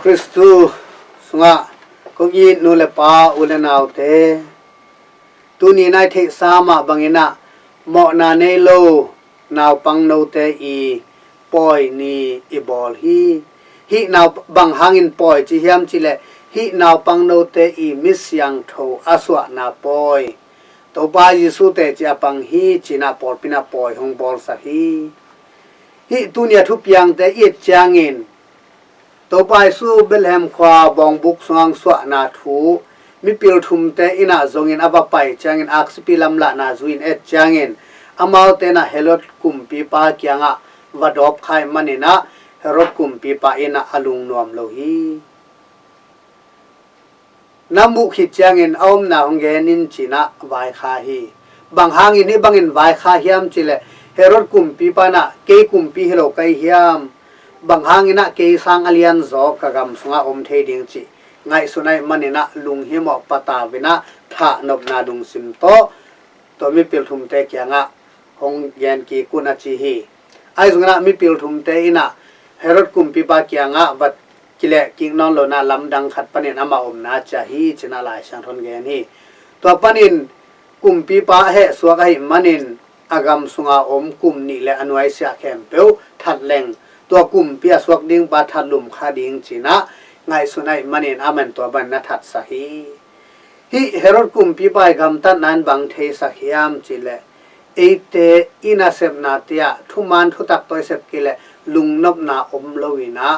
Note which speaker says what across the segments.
Speaker 1: คริสตูสงะก็ยีนูเลปาอุเลนาวเตตุนีนายเทสามาบังอินะเหมาะนาเนโลนาวปังโนเตอีปอยนีอีบอลฮีนาวบังหางอินปอยจิเฮียมจิเลฮีนาวปังโนเตอีมิสยังโทอาสวะนาปอยตัวปายิสุเตจิอาปังฮีจินาปอลปินาปอยฮงบอลสักฮีตุนีทุบยังเตอีจางอินตัวไปสู้เบลแฮมควาบองบุกสวงสวนาทูมีปิลทุมเตอินาจงอินอับไปจางอินอักษปิลำละนาจุอินเอจางอินอามาเตนะเฮลดกุมปีปาเกียงะวัดดอบไขมันอินะเฮลดกุมปีปาอินะอลุงนวมโลฮีน้ำมุขิจางอินอมนาหงเกนินจินะวายคาฮีบางหางอินนี่บางอินวายคาฮิมจิเลเฮลดกุมปีปานะเกยกุมปีเฮโลไกฮิมบางหางอินะเกยสังอเลียนโซกะกำสงะอมเทดิงจิไงสุนัยมันอินะลุงฮิมอปตาวินะทะนบนาดุงสิมโตตัวมีปิลทุมเตเกียงะหงเยนกีกุนาจิฮีไอสุงนะมีปิลทุมเตอินะเฮรดกุมปีปาเกียงะวัดกิเลกิงนอนโลนาลำดังขัดปนินอามาอมนาจาฮีจินาลายช่างทนเกนฮีตัวปนินกุมปีปาเฮสวกให้มันินอากำสุงาอมกุมนี่และอนุไอเสียแคมเปวทัดแรงตัวกุมเปียสวกดิ้งปาทัดลุมคาดิ้งจินะไงสุนัยมันินอามันตัวบันนัทัดสฮีฮีเฮรดกุมปีปายกำตันนันบังเทสักยามจิเลเอเตอินาเซบนาเตียทุมันทุตักตัวเซบกิเลลุงนบนาอมโลวินะ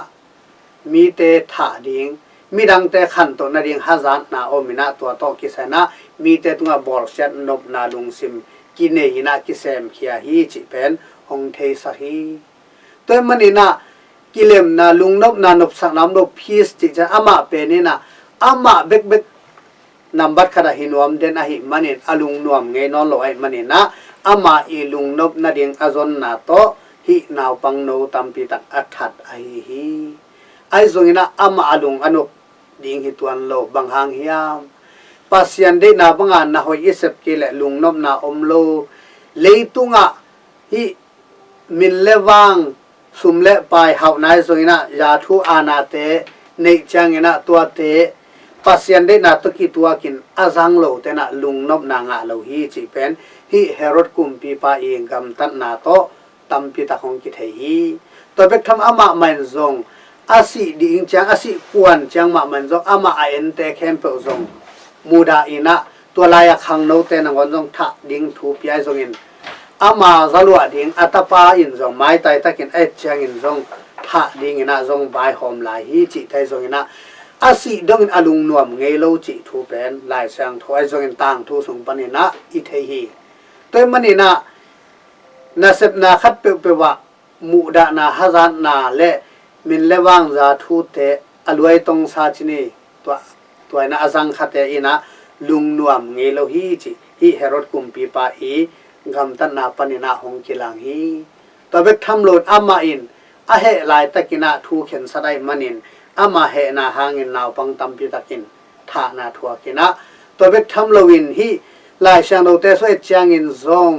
Speaker 1: มีเตถาดิ้งมีดังเตขันตัวนาดิ้งฮาซานนาอมินะตัวโตกิเสนะมีเตตุงาบอลเซตนบนาลุงซิมกินเนหินะกิเซมขียฮีจิเป็นหงเทสักฮีตัวมันนี่นะกิเลมนาลุงนบนานบสักน้ำนบพีสจิจะอามาเป็นนี่นะอามาเบกเบกนับบัดขณะหินวมเดนอหิมันนี่อลุงนวมไงนอนลอยมันนี่นะอามาอีลุงนบนาดิงอจนนาโตหินาวปังโนตัมปิตักอัฐัดไอฮีไอซงนะอามาอลุงอนุดิงหิตวันโลบังหางฮิยามปัสยันเดนาบังานนาหอยอิสบกิเลลุงนบนาอมโลเลยตุงะหิมินเลวังสุมเลปายหาวนายซงนะยาทูอานาเตในจังนะตัวเตปัสยันเดนาตกิตัวกินอาจังโลเตนะลุงนบนางะโลฮีจิเป็นฮีเฮโรดกุมปีปาเองกำตันนาโตตัมปิตาของกิเทฮีตัวเบกทำอามามันซงอาศิดิงจังอาศิควนจังมามันซงอามาไอเอ็นเตเข้มเปซงมูดาอินะตัวลายขังโนเตนังวันซงทะดิงทูปีไอซงอินอามาซาลวะดิงอัตปาอินซงไม้ไตตะกินเอจังอินซงทะดิงอินะซงใบหอมลายฮีจิไทซงอินะอาศิดงอลุงนวมไงโลจิทูเป็นลายสังถอยซงอินต่างทูสงปนินะอิเทฮีตัวมันนี่นะนาเสพนาขัดเปวะมุดานาฮาซานนาและมินเลวังซาทูเตอลวยตงซาจินีตัวนะอาซังขัดเตอินะลุงนวมไงโลฮีจิฮีเฮรดกุมปีปาอีกำตันนาปนินะหงกิลังฮีตัวเบกทำโหลดอามาอินอาเฮลายตะกินะทูเข็นสไดมันินอามาเฮนาหางินนาวปังตัมปิตะกินทานาทัวกินะตัวเบกทำโลวินฮีลายช่างเราเตสวยจางอินซง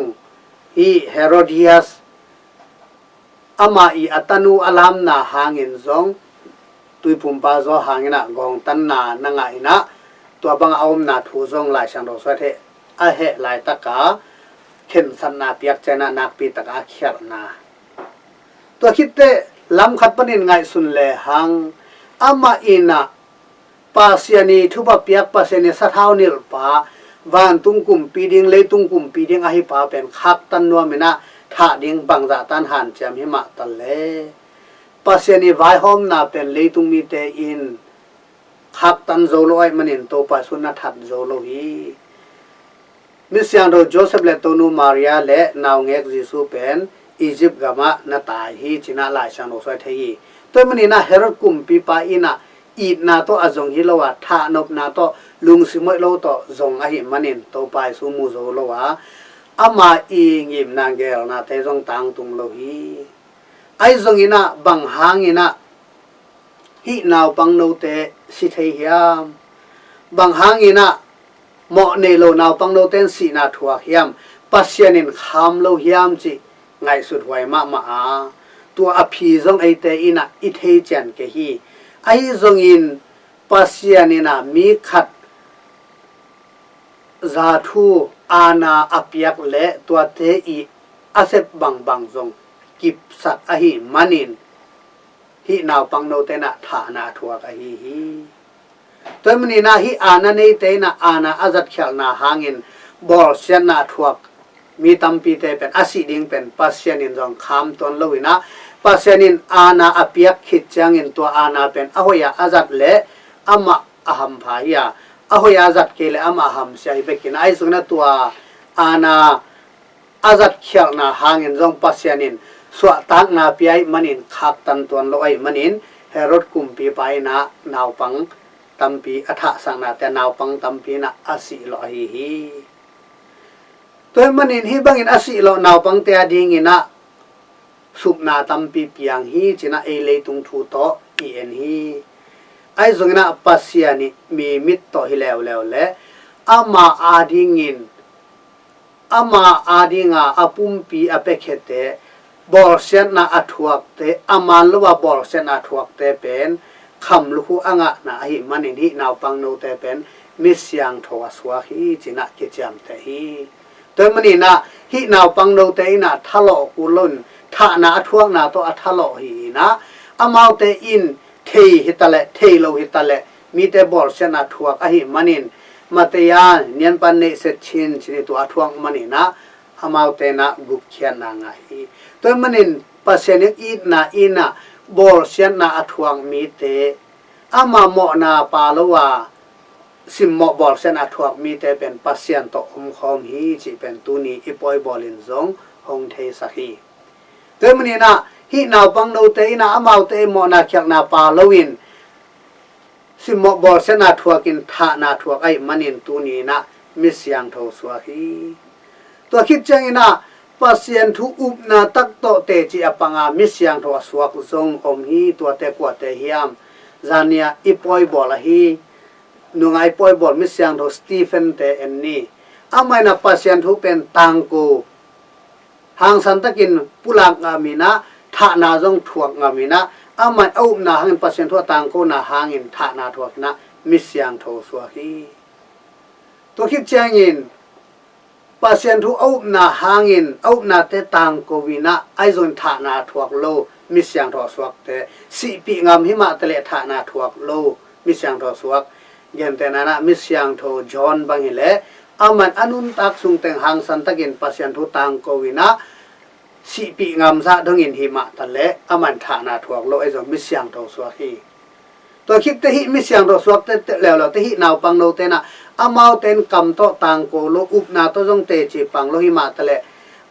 Speaker 1: ฮีเฮโรดิอัสอามาอีอัตนูอัลฮัมนาหางินซงตุยปุ่มปาโซหางินะกองตันนานังไงนะตัวบังเอานาทูซงลายช่างเราสวยเทอาเฮลายตะกาเข็นสันนาเปียกเจนะนักปีตะกาเขียบนาตัวคิดเตลำขัดปนินไงสุนเลหังอามาอีนะปาเสียนีทุบเปียกปาเสียนีสะเท้านิลปาวันตุงกุมปีดิงเลยตุงกุมปีดิงอาฮิปาเป็นขับตันนัวมินะถาดิงบังจาตันหันจำหิมะตันเลปัสยานีวายหอมนาเป็นเลยตุงมีเตอินขับตันโซโลไอมันอินโตปัสุนัทัดโซโลฮีมิสยังโดโจเซฟเลโตนูมาริอาเลนาวเงกจิสูเป็นอียิปต์กามะนาตายฮีจินาลายชังโนสวยเทีตัวมันนี่นะเฮรดกุมปีปาอินะอีดนาโตอจงฮิโลวะทานบนาโตลุงสิมวยโลโตจงอหิมันินโตไปสุมูโซโลวะอามาอีงิมนางเกลนาเตจงตังตุงโลฮีไอจงอินะบังหางอินะฮินาวปังโนเตสิเทียมบังหางอินะเหมาะเนโลนาวปังโนเตนสีนาทัวเฮียมปัสยานินคำโลเฮียมจิไงสุดไวมาตัวอภิจงไอเตอินะอิเทจันเกฮี ai zongin pasianina mi khat za thu ana apiak le tua te I asep bang zong kip sak a hi manin hi naw pang no te na tha na thuak a hi toy mani na hi ana nei te na ana azat khel na hangin bor sian na thuak mi tampi te pen asi ding pen pasianin jong kham ton loina pasianin ana apiak khit changin to ana pen ahoya azat le ama aham phaya ahoya azat ke le ama aham sai bekin ai sungna tua ana azat khel na hangin jong pasianin swa tak na piai manin khak tan ton lo ai manin herod kumpi pai na naw pang tampi atha sang na te naw pang tampi na asi lo hi toy manin hi bangin asi lo naw pang te ading ina supna tampi piang hi china e le tung thu to en hi ai zongina pasiani mi mit to hi lew le ama adingin ama adinga apumpi apekhete borsen na athuak te aman lowa borsen athuak te pen kham luhu anga na hi manin hi naw pang no te pen misyang thowa swa hi china ke cham te hi toy mani na hi naw pang no te na thalo kulun tha na athuak na to athalo hi na amau te in thei hitale thei lo hitale mi te borsen athuak a hi manin mateya nian pan ne se chin chini to athuak mani na amau te na gup khian na nga hi toy manin pasene I na ina bor sian na athuang mi te ama mo na palowa simmo bor sian athuak mi te pen pasian to khom hi chi pen tuni ipoi bolin zong hong thei sahi toy mani na hi naw pang no te ina amau te mo na khyak na palowin simmo bor sian athuakin tha na thuak ai manin tuni na misyang tho swahi to khit chang ina pasien thu up na tak to te chi apanga misyang tho swak zong om hi to te kwa te hiam zania ipoi bola hi nungai poi bol misyang tho Stephen te enni amai na pasien thu pen tangko hang san takin pulak ngamina tha na zong thuak ngamina amai au na hangin pasien thu tangko na hangin tha na thuak na misyang tho swahi to khit chang in pasien thu au na hangin au na te tang ko wina aizon tha na thuak lo misyang tho swak te si pi ngam hima tele tha na thuak lo misyang tho swak gen te na misyang tho John bangile aman anun tak sung teng hang san takin pasien thu tang ko wina si pi ngam za dongin hima tele aman tha na thuak lo aizon misyang tho swak hi to khip te hi misyang tho swak te le te hi naw pang no te na amau ten kam to tang ko lo up na to jong te chi pang lo hi ma tale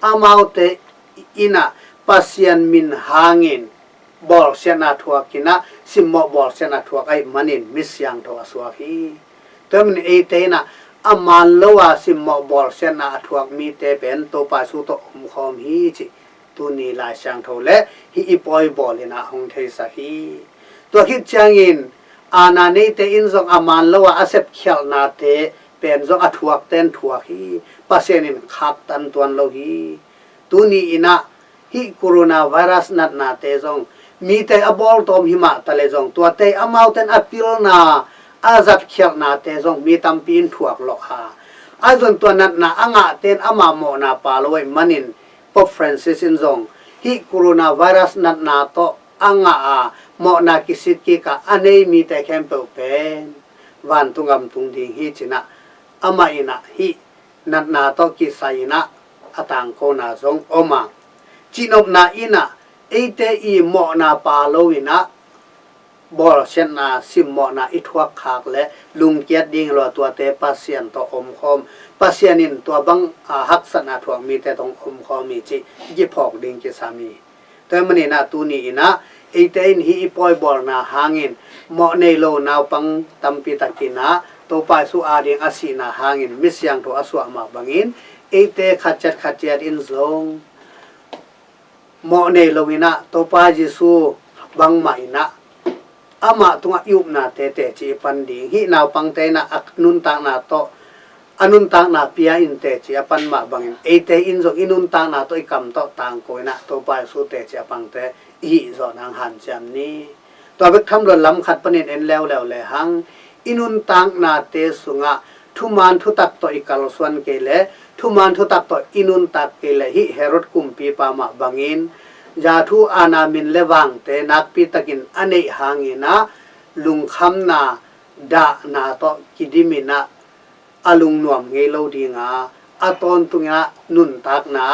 Speaker 1: amau te ina pasian min hangin bor sian athuak kina simmo bor sian athuak ai manin misyang tho aswa hi temin e te na aman lowa simmo bor sian athuak mi te pen to pa su to khom hi chi tu ni la sang tho le hi ipoi bolina hong thei sa hi to khit changin ana nei te in zong aman lowa asep khel na te pen zong athuak ten thuak hi pasenin khak tan tuan lo hi tuni ina hi coronavirus nat na te zong mi te abol tom hima tale zong tua te amau ten apil na azat khel na te zong mi tam pin thuak lo ha azon tua nat na anga ten ama mo na paloi manin Pope Francis in zong hi coronavirus nat na to anga a mo na kisit ki ka anei mi te kempe pen van tungam tung ding hi china ama ina hi nat na to ki saina atang ko na zong oma chinop na ina ate I mo na palo ina bor sen na sim mo na ithuak khak le lung kiat ding lo tua te pasien to om khom pasienin to bang hak sana thuak mi te tong om khom mi chi gi phok ding ki sami te mani na tu ni ina ate in hi ipoi bor na hangin mo nei lo naw pang tampi takina to pa su ading asina hangin misyang to aswa ma bangin ate khatchat in zong mo nei lo ina to pa jisu bang ma ina ama tunga yup na te chi pan ding hi naw pang te na aknun ta na to anun ta na pia in te chi pan ma bangin ate in zo inun ta na to ikam to tang ko na to pa su te chi pang te hi zo nang han cham ni ตัวเบกทำรถล้ำขัดปนินเอ็นแล้วเลยหังอินุนตังนาเตสุงะทุมันทุตักต่ออีกาลส่วนเกลทุมันทุตักต่ออินุนตักเกลฮิเฮรดกุมปีปามาบังอินยาทุอานามินเลวังเตนักปีตะกินอเนหังอินะลุงคำนาดานาต่อกิดิมินะอลุงนวมเงโลดีงาอตอนตุงะนุนตักนา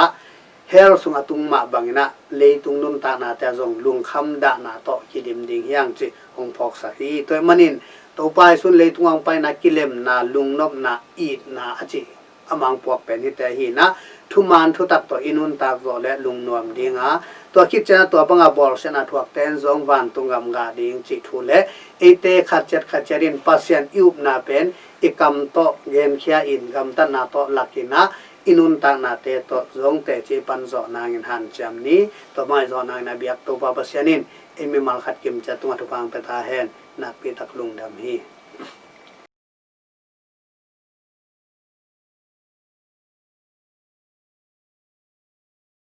Speaker 1: เฮรสุงอตุงมาบังอินะเลยตุงนุนตักนาแต่จงลุงคำดานาต่อกิดิมดิงยังจิองพอกสักตัวมันินตัวไปสุนเลยตุงไปนักกิเลมนาลุงนบนาอีดนาอจิอมังพวกเป็นที่แต่หีนะทุมันทุตักต่ออินุนตักโซและลุงนวมดิงาตัวคิดจะตัวปังอาบอลเสนาทวกเตนซองวันตุงกำกาดิงจิทุเลเอเตขัดเจริญปัสยันอิวนาเป็นอีกำโตเกมเขียอินกำตันนาโตลักินะอินุนตักนาเตโตซองเตจีปันโซนางอินหันจำนี้ตัวไม่โซนางนาเบียกตัวปัสยันินเอมิมัลขัดกิมจะตุงทุพังเปตาเฮนนักปีตักลุงดำฮี